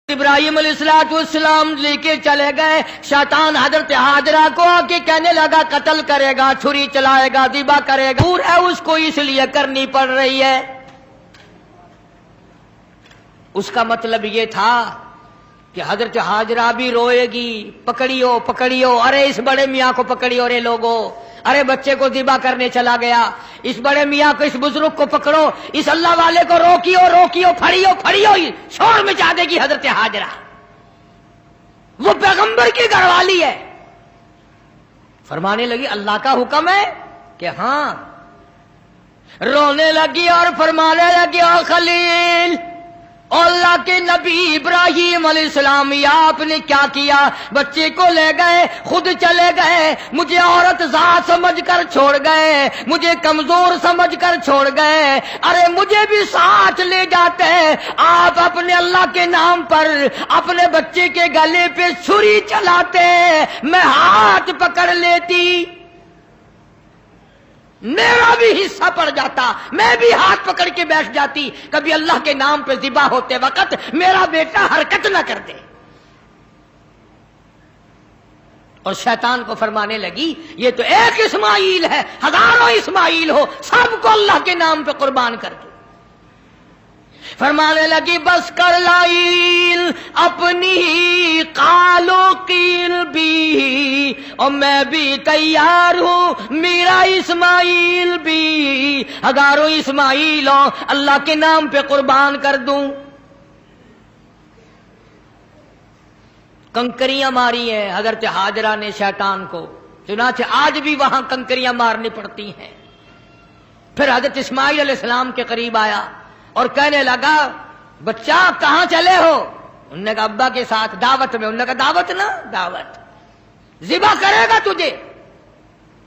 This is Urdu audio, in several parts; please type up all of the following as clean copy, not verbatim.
ابراہیم علیہ السلام لے کے چلے گئے. شیطان حضرت ہاجرہ کو آ کے کہنے لگا قتل کرے گا, چھری چلائے گا, ذبح کرے گا. دور ہے اس کو اس لیے کرنی پڑ رہی ہے. اس کا مطلب یہ تھا کہ حضرت ہاجرہ بھی روئے گی, پکڑیو پکڑیو, ارے اس بڑے میاں کو پکڑیو رے لوگو, ارے بچے کو ذبح کرنے چلا گیا, اس بڑے میاں کو, اس بزرگ کو پکڑو, اس اللہ والے کو روکیو روکیو, پھڑیو پھڑیو. شور مچا دے گی حضرت ہاجرہ, وہ پیغمبر کی گھر والی ہے. فرمانے لگی اللہ کا حکم ہے کہ ہاں. رونے لگی اور فرمانے لگی او خلیل, اللہ کے نبی ابراہیم علیہ السلام, یا آپ نے کیا کیا؟ بچے کو لے گئے, خود چلے گئے, مجھے عورت ذات سمجھ کر چھوڑ گئے, مجھے کمزور سمجھ کر چھوڑ گئے. ارے مجھے بھی ساتھ لے جاتے, آپ اپنے اللہ کے نام پر اپنے بچے کے گلے پہ چھری چلاتے, میں ہاتھ پکڑ لیتی, میرا بھی حصہ پڑ جاتا, میں بھی ہاتھ پکڑ کے بیٹھ جاتی. کبھی اللہ کے نام پہ ذبح ہوتے وقت میرا بیٹا حرکت نہ کر دے. اور شیطان کو فرمانے لگی یہ تو ایک اسماعیل ہے, ہزاروں اسماعیل ہو, سب کو اللہ کے نام پہ قربان کر دو. فرمانے لگی بس کر لائل اپنی قالو قیل بھی, اور میں بھی تیار ہوں, میرا اسماعیل بھی, ہزاروں اسماعیل ہو, اللہ کے نام پہ قربان کر دوں. کنکریاں ماری ہیں حضرت ہاجرہ نے شیطان کو, چنانچہ آج بھی وہاں کنکریاں مارنی پڑتی ہیں. پھر حضرت اسماعیل علیہ السلام کے قریب آیا اور کہنے لگا بچہ کہاں چلے ہو؟ انہوں نے کہا ابا کے ساتھ دعوت میں. انہوں نے کہا دعوت نہ دعوت, ذبح کرے گا تجھے.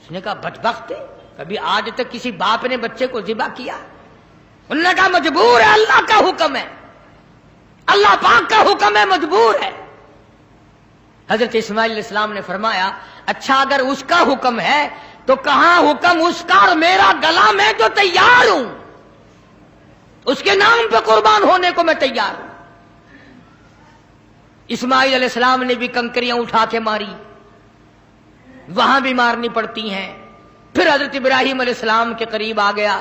اس نے کہا بدبخت, کبھی آج تک کسی باپ نے بچے کو ذبح کیا؟ انہوں نے کہا مجبور ہے, اللہ کا حکم ہے, اللہ پاک کا حکم ہے, مجبور ہے. حضرت اسماعیل علیہ السلام نے فرمایا اچھا اگر اس کا حکم ہے تو کہاں حکم اس کا اور میرا گلا, میں جو تیار ہوں, اس کے نام پہ قربان ہونے کو میں تیار ہوں. اسماعیل علیہ السلام نے بھی کنکریاں اٹھا کے ماری, وہاں بھی مارنی پڑتی ہیں. پھر حضرت ابراہیم علیہ السلام کے قریب آ گیا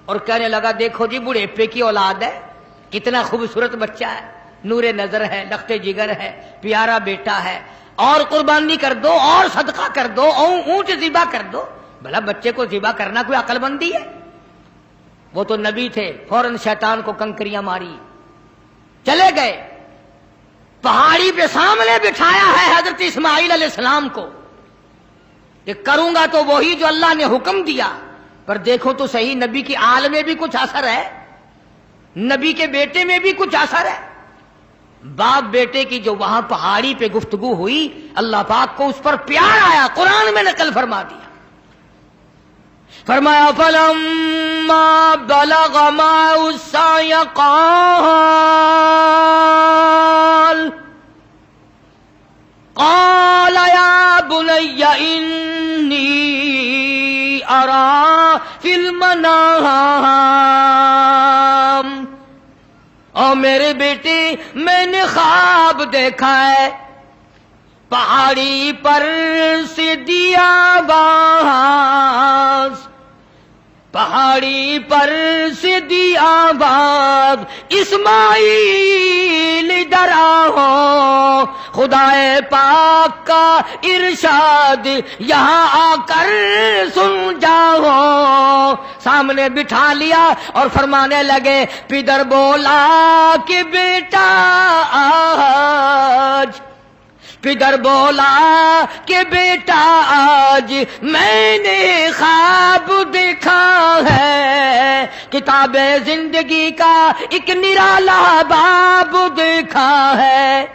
اور کہنے لگا دیکھو جی بڑھیپے کی اولاد ہے, کتنا خوبصورت بچہ ہے, نور نظر ہے, لخت جگر ہے, پیارا بیٹا ہے, اور قربانی کر دو, اور صدقہ کر دو, اونٹ ذبح کر دو. بھلا بچے کو ذبح کرنا کوئی عقل مندی ہے؟ وہ تو نبی تھے. فوراً شیطان کو کنکریاں ماری, چلے گئے. پہاڑی پہ سامنے بٹھایا ہے حضرت اسماعیل علیہ السلام کو کہ کروں گا تو وہی جو اللہ نے حکم دیا. پر دیکھو تو صحیح, نبی کی آل میں بھی کچھ اثر ہے, نبی کے بیٹے میں بھی کچھ اثر ہے. باپ بیٹے کی جو وہاں پہاڑی پہ گفتگو ہوئی, اللہ پاک کو اس پر پیار آیا, قرآن میں نقل فرما دیا. فرمایا فلما بلغ معه السعي قال يا بني إني أرى في المنام, اور میرے بیٹے میں نے خواب دیکھا ہے, پہاڑی پر سے دیا باز, پہاڑی پر سے دیا باز, اسماعیل ادھر آؤ, خدائے پاک کا ارشاد یہاں آ کر سن جاؤ. سامنے بٹھا لیا اور فرمانے لگے پدر بولا کہ بیٹا آج, پدر بولا کہ بیٹا آج میں نے خواب دیکھا ہے, کتاب زندگی کا ایک نرالا باب دیکھا ہے.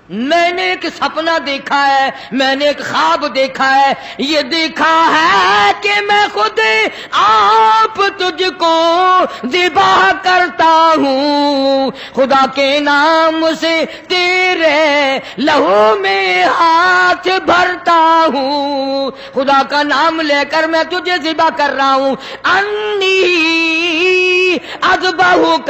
میں نے ایک سپنا دیکھا ہے, میں نے ایک خواب دیکھا ہے. یہ دیکھا ہے کہ میں خود آپ تجھ کو ذبح کرتا ہوں, خدا کے نام سے تیرے لہو میں ہاتھ بھرتا ہوں, خدا کا نام لے کر میں تجھے ذبح کر رہا ہوں. انی اذبحک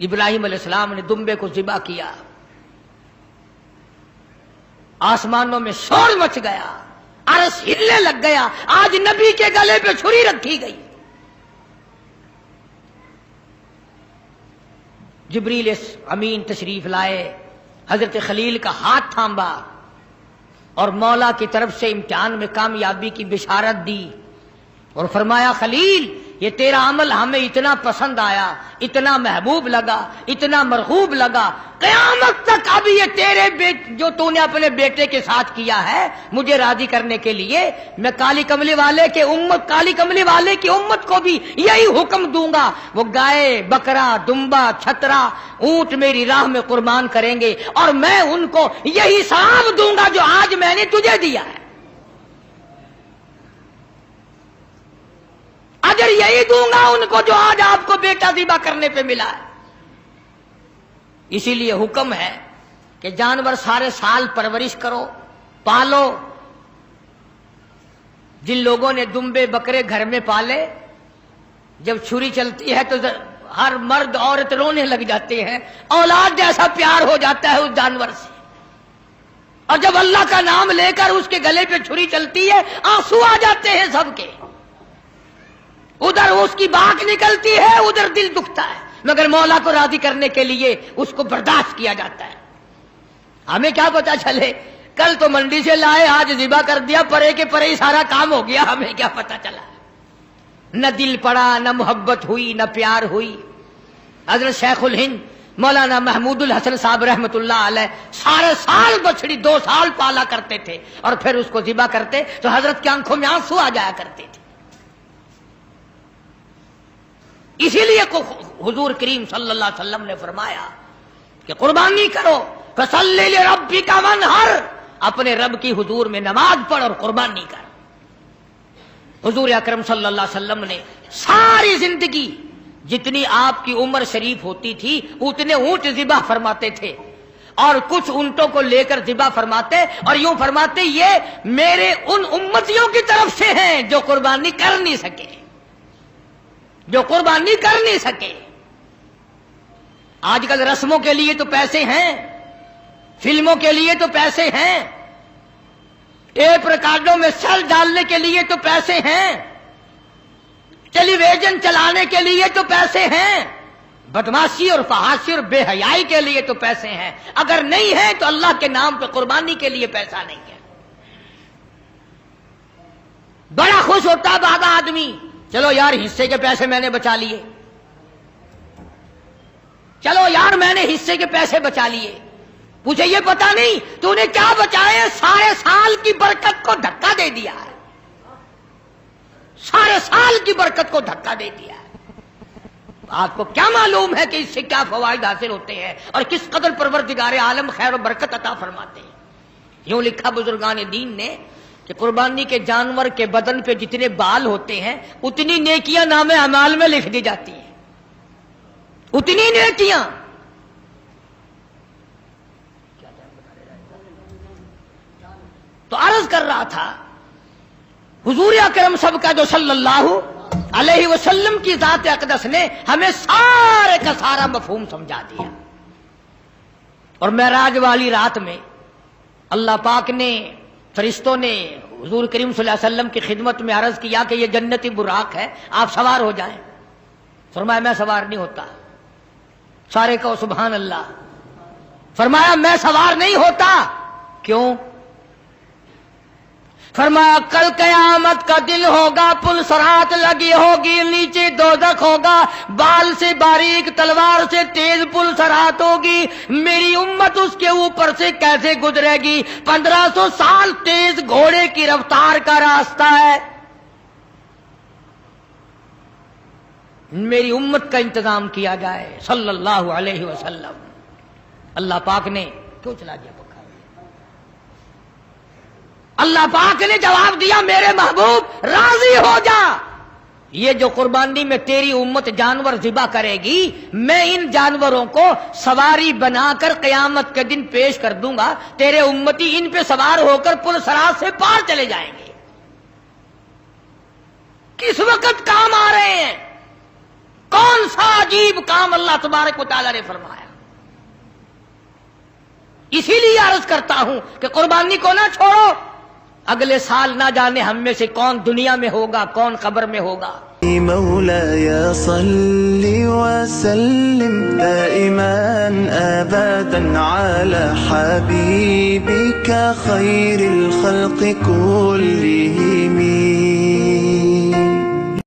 ابراہیم علیہ السلام نے دمبے کو ذبح کیا، آسمانوں میں شور مچ گیا، عرش ہلنے لگ گیا، آج نبی کے گلے پہ چھری رکھی گئی۔ جبریل امین تشریف لائے، حضرت خلیل کا ہاتھ تھاما اور مولا کی طرف سے امتحان میں کامیابی کی بشارت دی اور فرمایا خلیل یہ تیرا عمل ہمیں اتنا پسند آیا، اتنا محبوب لگا، اتنا مرغوب لگا، قیامت تک اب یہ تیرے جو تو نے اپنے بیٹے کے ساتھ کیا ہے مجھے راضی کرنے کے لیے میں کالی کملی والے کی امت کو بھی یہی حکم دوں گا، وہ گائے بکرا دمبا چھترا اونٹ میری راہ میں قربان کریں گے اور میں ان کو یہی ثواب دوں گا جو آج میں نے تجھے دیا ہے، اجر یہی دوں گا ان کو جو آج آپ کو بیٹا ذبح کرنے پہ ملا ہے۔ اسی لیے حکم ہے کہ جانور سارے سال پرورش کرو، پالو۔ جن لوگوں نے دمبے بکرے گھر میں پالے، جب چھری چلتی ہے تو ہر مرد عورت رونے لگ جاتے ہیں، اولاد جیسا پیار ہو جاتا ہے اس جانور سے، اور جب اللہ کا نام لے کر اس کے گلے پہ چھری چلتی ہے آنسو آ جاتے ہیں سب کے، ادھر اس کی باک نکلتی ہے ادھر دل دکھتا ہے، مگر مولا کو راضی کرنے کے لیے اس کو برداشت کیا جاتا ہے۔ ہمیں کیا پتا چلے، کل تو منڈی سے لائے آج ذبح کر دیا، پرے کے پرے ہی سارا کام ہو گیا، ہمیں کیا پتا چلا، نہ دل پڑا، نہ محبت ہوئی، نہ پیار ہوئی۔ حضرت شیخ الہند مولانا محمود الحسن صاحب رحمت اللہ علیہ سارے سال بچڑی 2 سال پالا کرتے تھے اور پھر اس کو ذبح کرتے تو حضرت کی آنکھوں میں آنسو آ جایا کرتے تھے۔ اسی لیے حضور کریم صلی اللہ علیہ وسلم نے فرمایا کہ قربانی کرو، فصلی لربک وانحر، اپنے رب کی حضور میں نماز پڑھ اور قربانی کر۔ حضور اکرم صلی اللہ علیہ وسلم نے ساری زندگی جتنی آپ کی عمر شریف ہوتی تھی اتنے اونٹ ذبح فرماتے تھے، اور کچھ اونٹوں کو لے کر ذبح فرماتے اور یوں فرماتے یہ میرے ان امتیوں کی طرف سے ہیں جو قربانی کر نہیں سکے۔ آج کل رسموں کے لیے تو پیسے ہیں، فلموں کے لیے تو پیسے ہیں، ٹیپ ریکارڈوں میں سر ڈالنے کے لیے تو پیسے ہیں، ٹیلی ویژن چلانے کے لیے تو پیسے ہیں، بدماشی اور فحاشی اور بے حیائی کے لیے تو پیسے ہیں، اگر نہیں ہے تو اللہ کے نام پہ قربانی کے لیے پیسہ نہیں ہے۔ بڑا خوش ہوتا بعض آدمی، چلو یار حصے کے پیسے میں نے بچا لیے، چلو یار میں نے حصے کے پیسے بچا لیے، مجھے یہ پتا نہیں تو نے کیا بچائے، سارے سال کی برکت کو دھکا دے دیا ہے، سارے سال کی برکت کو دھکا دے دیا ہے۔ آپ کو کیا معلوم ہے کہ اس سے کیا فوائد حاصل ہوتے ہیں اور کس قدر پروردگار عالم خیر و برکت عطا فرماتے ہیں۔ یوں لکھا بزرگان دین نے کہ قربانی کے جانور کے بدن پہ جتنے بال ہوتے ہیں اتنی نیکیاں نام اعمال میں لکھ دی جاتی ہیں، اتنی نیکیاں۔ تو عرض کر رہا تھا حضور اکرم سب کا جو صلی اللہ علیہ وسلم کی ذات اقدس نے ہمیں سارے کا سارا مفہوم سمجھا دیا، اور معراج والی رات میں اللہ پاک نے، فرشتوں نے حضور کریم صلی اللہ علیہ وسلم کی خدمت میں عرض کیا کہ یہ جنتی براق ہے، آپ سوار ہو جائیں۔ فرمایا میں سوار نہیں ہوتا، سارے کہو سبحان اللہ۔ فرمایا میں سوار نہیں ہوتا، کیوں؟ فرمایا کل قیامت کا دن ہوگا، پل صراط لگی ہوگی، نیچے دوزخ ہوگا، بال سے باریک تلوار سے تیز پل صراط ہوگی، میری امت اس کے اوپر سے کیسے گزرے گی؟ 1500 سال تیز گھوڑے کی رفتار کا راستہ ہے، میری امت کا انتظام کیا جائے صلی اللہ علیہ وسلم۔ اللہ پاک نے کیوں چلا دیا پکا؟ اللہ پاک نے جواب دیا میرے محبوب راضی ہو جا، یہ جو قربانی میں تیری امت جانور ذبح کرے گی میں ان جانوروں کو سواری بنا کر قیامت کے دن پیش کر دوں گا، تیرے امتی ان پہ سوار ہو کر پل صراط سے پار چلے جائیں گے۔ کس وقت کام آ رہے ہیں؟ کون سا عجیب کام اللہ تبارک و تعالیٰ نے فرمایا. اسی لیے عرض کرتا ہوں کہ قربانی کو نہ چھوڑو. اگلے سال نہ جانے ہم میں سے کون دنیا میں ہوگا, کون قبر میں ہوگا. مولاي صل وسلم دائما أبدا على حبيبك خير الخلق كلهم.